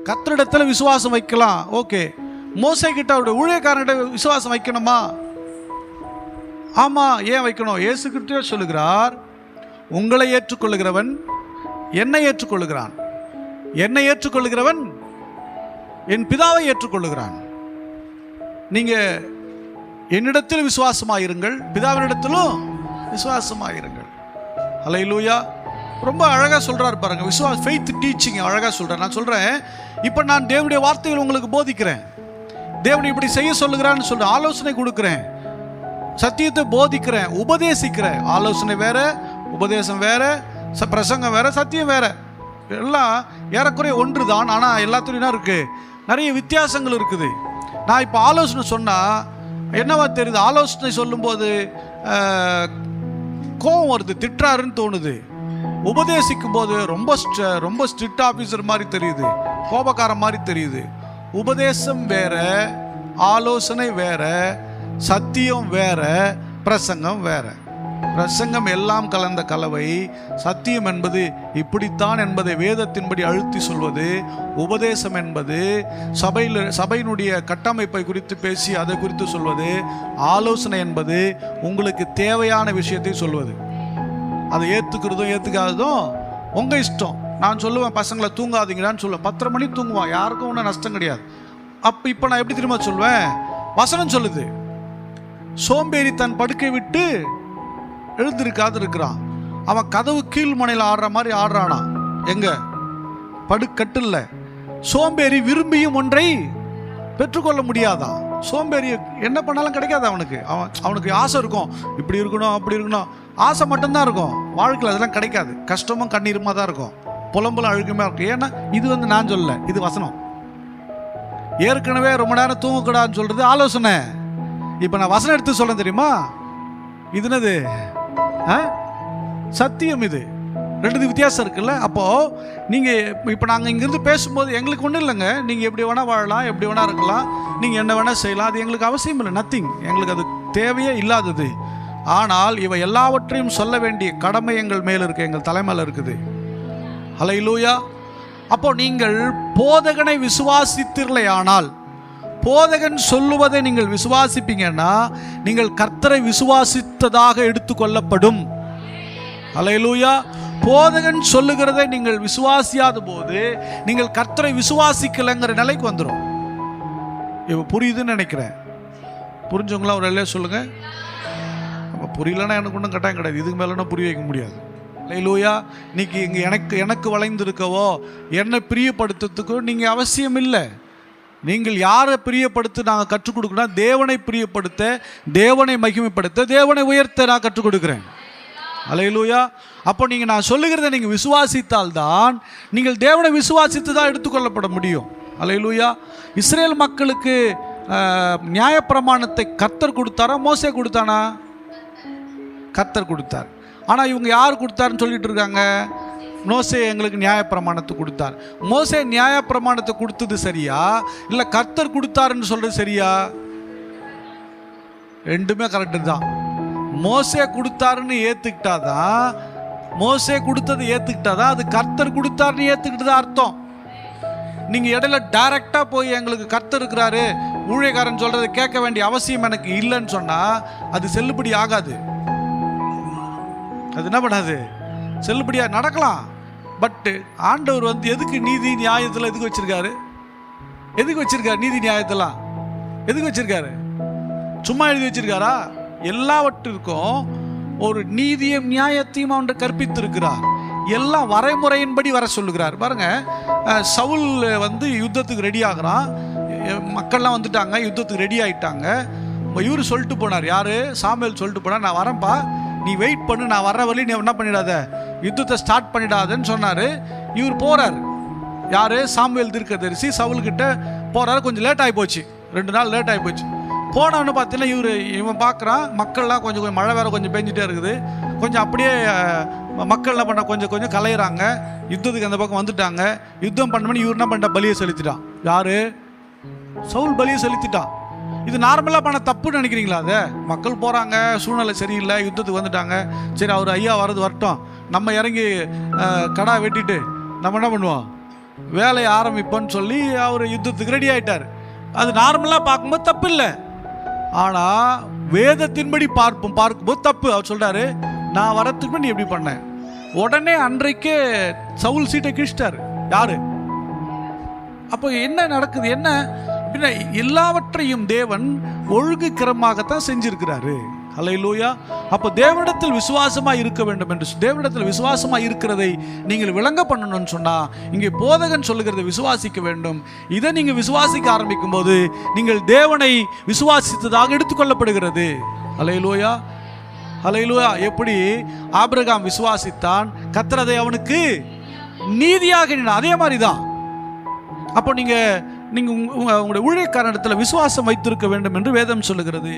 கர்த்தரிடத்தில் விசுவாசம் வைக்கலாம், ஓகே. மோசே கிட்ட அவருடைய ஊழியக்காரங்கிட்ட விசுவாசம் வைக்கணுமா? ஆமாம். ஏன் வைக்கணும்? இயேசு கிறிஸ்துவே சொல்லுகிறார், உங்களை ஏற்றுக்கொள்ளுகிறவன் என்னை ஏற்றுக்கொள்ளுகிறான், என்னை ஏற்றுக்கொள்ளுகிறவன் என் பிதாவை ஏற்றுக்கொள்ளுகிறான். நீங்கள் என்னிடத்தில் விசுவாசமாயிருங்கள், பிதாவினிடத்திலும் விசுவாசமாயிருங்கள். ஹல்லேலூயா. ரொம்ப அழகாக சொல்கிறார் பாருங்கள். ஃபெய்த் டீச்சிங் அழகாக சொல்கிறேன். நான் சொல்கிறேன், இப்போ நான் தேவனுடைய வார்த்தைகள் உங்களுக்கு போதிக்கிறேன், தேவனை இப்படி செய்ய சொல்லுகிறான்னு சொல்ற ஆலோசனை கொடுக்குறேன், சத்தியத்தை போதிக்கிறேன், உபதேசிக்கிறேன். ஆலோசனை வேற, உபதேசம் வேற, பிரசங்கம் வேற, சத்தியம் வேற. எல்லாம் ஏறக்குறைய ஒன்று தான். ஆனால் எல்லாத்துலையும் இருக்குது, நிறைய வித்தியாசங்கள் இருக்குது. நான் இப்போ ஆலோசனை சொன்னால் என்னவா தெரியுது? ஆலோசனை சொல்லும்போது கோவம் வருது, திட்டுறாருன்னு தோணுது. உபதேசிக்கும் போது ரொம்ப ஸ்ட்ரிக்ட் ஆஃபீஸர் மாதிரி தெரியுது, கோபக்காரன் மாதிரி தெரியுது. உபதேசம் வேற, ஆலோசனை வேற, சத்தியம் வேற, பிரசங்கம் வேற. பிரசங்கம் எல்லாம் கலந்த கலவை. சத்தியம் என்பது இப்படித்தான் என்பதை வேதத்தின்படி அழுத்தி சொல்வது. உபதேசம் என்பது சபையினுடைய கட்டமைப்பை குறித்து பேசி அதை குறித்து சொல்வது. ஆலோசனை என்பது உங்களுக்கு தேவையான விஷயத்தை சொல்வது. அதை ஏற்றுக்கிறதும் ஏற்றுக்காததும் உங்கள் இஷ்டம். நான் சொல்லுவேன், பசங்களை தூங்காதீங்கடான்னு சொல்லுவேன். 10:30 மணிக்கு தூங்குவான், யாருக்கும் ஒன்றும் நஷ்டம் கிடையாது. அப்போ இப்போ நான் எப்படி திரும்ப சொல்வேன்? வசனம் சொல்லுது, சோம்பேறி தன் படுக்கை விட்டு எழுந்திருக்காது இருக்கிறான், அவன் கதவு கீழ் முனையில் ஆடுற மாதிரி ஆடுறானா. எங்க? படுக்கட்டில்ல. சோம்பேறி விரும்பியும் ஒன்றை பெற்றுக்கொள்ள முடியாதான். சோம்பேறி என்ன பண்ணாலும் கிடைக்காது அவனுக்கு. அவனுக்கு ஆசை இருக்கும், இப்படி இருக்கணும் அப்படி இருக்கணும், ஆசை மட்டும்தான் இருக்கும். வாழ்க்கையில் அதெல்லாம் கிடைக்காது. கஷ்டமும் கண்ணீருமா தான் இருக்கும், புலம்பலும் அழுக்குமே இருக்கும். ஏன்னா இது நான் சொல்லல, இது வசனம். ஏற்கனவே ரொம்ப நேரம் தூங்கக்கூடாதுன்னு சொல்றது ஆலோசனை. இப்போ நான் வசனம் எடுத்து சொல்றேன் தெரியுமா? இது என்னது? சத்தியம். இது ரெண்டு வித்தியாசம் இருக்குல்ல. அப்போது நீங்கள் இப்போ நாங்கள் இங்கேருந்து பேசும்போது எங்களுக்கு ஒன்றும் இல்லைங்க, நீங்கள் எப்படி வேணால் வாழலாம், எப்படி வேணால் இருக்கலாம், நீங்கள் என்ன வேணால் செய்யலாம், அது எங்களுக்கு அவசியம் இல்லை, நத்திங். எங்களுக்கு அது தேவையே இல்லாதது. ஆனால் இவை எல்லாவற்றையும் சொல்ல வேண்டிய கடமை எங்கள் மேல் இருக்குது, எங்கள் தலைமையில் இருக்குது. ஹல்லேலூயா. அப்போ நீங்கள் போதகனை விசுவாசித்தீர்களே, ஆனால் போதகன் சொல்லுவதை நீங்கள் விசுவாசிப்பீங்கன்னா நீங்கள் கர்த்தரை விசுவாசித்ததாக எடுத்துக்கொள்ளப்படும். ஹல்லேலூயா. போதகன் சொல்லுகிறதை நீங்கள் விசுவாசியாத போது நீங்கள் கர்த்தரை விசுவாசிக்கலைங்கிற நிலைக்கு வந்துடும். இப்போ புரியுதுன்னு நினைக்கிறேன். புரிஞ்சவங்களா ஒரு இல்லையா சொல்லுங்க. அப்போ புரியலன்னா எனக்கு ஒன்றும் கட்டாயம் கிடையாது, இதுக்கு மேலேனா புரிய வைக்க முடியாது. ஹல்லேலூயா. இன்னைக்கு இங்கே எனக்கு வளைந்திருக்கவோ என்னை பிரியப்படுத்துறதுக்கோ நீங்கள் அவசியம் இல்லை. நீங்கள் யாரை பிரியப்படுத்த நாங்கள் கற்றுக் கொடுக்கணும்? தேவனை பிரியப்படுத்த, தேவனை மகிமைப்படுத்த, தேவனை உயர்த்த நான் கற்றுக் கொடுக்குறேன். ஹல்லேலூயா. அப்போ நீங்கள் நான் சொல்லுகிறத நீங்கள் விசுவாசித்தால்தான் நீங்கள் தேவனை விசுவாசித்து தான் எடுத்துக்கொள்ளப்பட முடியும். ஹல்லேலூயா. இஸ்ரேல் மக்களுக்கு நியாயப்பிரமாணத்தை கர்த்தர் கொடுத்தாரா, மோசே கொடுத்தானா? கர்த்தர் கொடுத்தார். ஆனால் இவங்க யார் கொடுத்தாருன்னு சொல்லிட்டு இருக்காங்க? மோசே எங்களுக்கு நியாயப்பிரமாணத்தை கொடுத்தார். மோசே நியாயப்பிரமாணத்தை கொடுத்தது சரியா, இல்லை கர்த்தர் கொடுத்தாருன்னு சொல்றது சரியா? ரெண்டுமே கரெக்டு தான். மோசே கொடுத்தாருன்னு ஏற்றுக்கிட்டாதான், மோசே கொடுத்தது ஏற்றுக்கிட்டாதான் அது கர்த்தர் கொடுத்தாருன்னு ஏற்றுக்கிட்டு அர்த்தம். நீங்கள் இடையில டைரக்டாக போய் எங்களுக்கு கர்த்தர் இருக்கிறாரு, ஊழியக்காரன் சொல்கிறத கேட்க வேண்டிய அவசியம் எனக்கு இல்லைன்னு சொன்னால் அது செல்லுபடி ஆகாது. அது என்ன பண்ணாது? செல்லுபடியாக நடக்கலாம். பட்டு ஆண்டவர் எதுக்கு நீதி நியாயத்தில் எதுக்கு வச்சிருக்காரு? எதுக்கு வச்சிருக்காரு? நீதி நியாயத்தெல்லாம் எதுக்கு வச்சிருக்காரு? சும்மா எழுதி வச்சிருக்காரா? எல்லாவற்றிற்கும் ஒரு நீதியும் நியாயத்தையும் அவன் கற்பித்திருக்கிறார். எல்லாம் வரைமுறையின்படி வர சொல்லுகிறார். பாருங்க, சவுல் யுத்தத்துக்கு ரெடி ஆகிறான், மக்கள்லாம் வந்துட்டாங்க, யுத்தத்துக்கு ரெடி ஆகிட்டாங்க. இவர் சொல்லிட்டு போனார், யாரு? சாமுவேல் சொல்லிட்டு போனார், நான் வரேன்ப்பா, நீ வெயிட் பண்ணு, நான் வர்ற வழி நீ என்ன பண்ணிடாத, யுத்தத்தை ஸ்டார்ட் பண்ணிடாதன்னு சொன்னார். இவர் போகிறார். யார்? சாமுவேல் தீர்க்கதரிசி சவுல்கிட்ட போகிறாரு. கொஞ்சம் லேட் ஆகி போச்சு, 2 நாள் லேட் ஆகி போச்சு. போனவன்னு பார்த்தீங்கன்னா இவன் பார்க்குறான், மக்கள்லாம் கொஞ்சம் மழை வேறு கொஞ்சம் பெஞ்சிட்டே இருக்குது, கொஞ்சம் அப்படியே மக்கள் என்ன பண்ண கொஞ்சம் கலையிறாங்க, யுத்தத்துக்கு அந்த பக்கம் வந்துட்டாங்க. யுத்தம் பண்ண இவர் என்ன பண்ணிட்டா? பலியை செலுத்திட்டான். யார்? சவுல் பலியை செலுத்திட்டான். இது நார்மலாக பண்ண தப்புன்னு நினைக்கிறீங்களா? அதை மக்கள் போகிறாங்க, சூழ்நிலை சரியில்லை, யுத்தத்துக்கு வந்துட்டாங்க, சரி அவர் ஐயா வரட்டும், நம்ம இறங்கி கடா வெட்டிட்டு நம்ம என்ன பண்ணுவோம்? வேலையை ஆரம்பிப்பேன்னு சொல்லி அவர் யுத்தத்துக்கு ரெடி ஆயிட்டார். அது நார்மலாக பார்க்கும்போது தப்பு இல்லை, ஆனால் வேதத்தின்படி பார்க்கும்போது தப்பு. அவர் சொல்கிறாரு, நான் வரத்துக்கு நீ எப்படி பண்ண? உடனே அன்றைக்கே சவுல் சீட்டை கிழிச்சிட்டாரு. யாரு? அப்போ என்ன நடக்குது? என்ன அப்படின்னா, எல்லாவற்றையும் தேவன் ஒழுங்குக்கிரமாகத்தான் செஞ்சிருக்கிறாரு. ஹல்லேலூயா. அப்போ தேவனிடத்தில் விசுவாசமாக இருக்க வேண்டும் என்று, தேவனிடத்தில் விசுவாசமாக இருக்கிறதை நீங்கள் விளங்க பண்ணணும்னு சொன்னால், இங்கே போதகன் சொல்லுகிறதை விசுவாசிக்க வேண்டும். இதை நீங்கள் விசுவாசிக்க ஆரம்பிக்கும் போது நீங்கள் தேவனை விசுவாசித்ததாக எடுத்துக்கொள்ளப்படுகிறது. ஹல்லேலூயா, ஹல்லேலூயா. எப்படி ஆபிரகாம் விசுவாசித்தான், கர்த்தர் அதை அவனுக்கு நீதியாக எண்ணினார். அதே மாதிரி தான். அப்போ நீங்கள் உங்களுடைய ஊழியக்காரனிடத்தில் விசுவாசம் வைத்திருக்க வேண்டும் என்று வேதம் சொல்லுகிறது.